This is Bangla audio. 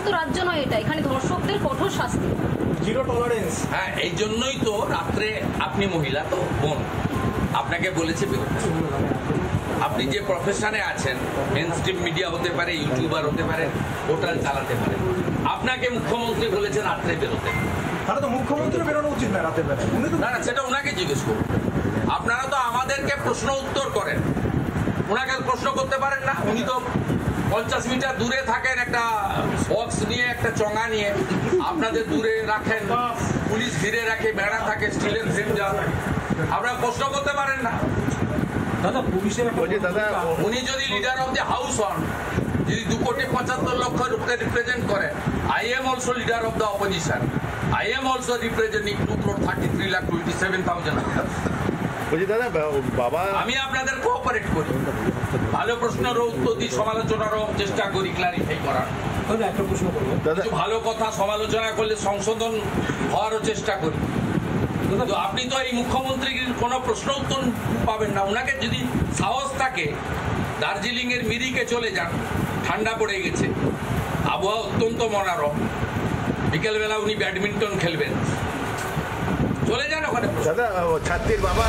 পরিচালিত রাজ্য নয় এটা, এখানে ধর্ষকদের কঠোর শাস্তি, জিরো টলারেন্স। হ্যাঁ, এই জন্যই তো রাত্রে, আপনি মহিলা তো বোন, আপনাকে বলেছে বেরোতে। আপনি যে প্রফেশনে আছেন, মেন স্ট্রিম মিডিয়া হতে পারে, ইউটিউবার হতে পারে, পোর্টাল চালাতে পারে, আপনাকে মুখ্যমন্ত্রী বলেছে রাত্রে বেরোতে। তাহলে তো মুখ্যমন্ত্রী বেরোনো উচিত না রাতের বেলা। না না, সেটা ওনাকে জিজ্ঞেস করুন। আপনারা তো আমাদেরকে প্রশ্ন উত্তর করেন, ওনাকে প্রশ্ন করতে পারেন না। উনি তো 50 মিটার দূরে থাকেন, একটা বক্স নিয়ে, একটা চঙা নিয়ে আপনাদের দূরে রাখেন, পুলিশ ঘিরে রাখে, বেড়া থাকে, স্টিলের ফ্রেম দেওয়া থাকে, আপনারা প্রশ্ন করতে পারেন না। দাদা পুলিশের দাদা উনি যদি লিডার অফ দ্য হাউস হন, যদি 2,75,00,000 লোককে রিপ্রেজেন্ট করেন, I am also leader of the opposition, I am also representing 2,33,27,000। বলছি দাদা বাবা, আমি আপনাদের কোঅপারেট করি, ভালো প্রশ্নেরও উত্তর দিই, সমালোচনারও চেষ্টা করি ক্লারিফাই করার। একটা প্রশ্ন করবো দাদা কিছু ভালো কথা সমালোচনা করলে সংশোধন হওয়ারও চেষ্টা করি। তো আপনি তো এই মুখ্যমন্ত্রীর কোনো প্রশ্ন উত্তর পাবেন না। ওনাকে যদি সাহস থাকে, দার্জিলিং এর মিরিকে চলে যান, ঠান্ডা পড়ে গেছে, আবহাওয়া অত্যন্ত মনোরম, বিকেলবেলা উনি ব্যাডমিন্টন খেলবেন, চলে যান ওখানে। দাদা ছাত্রীর বাবা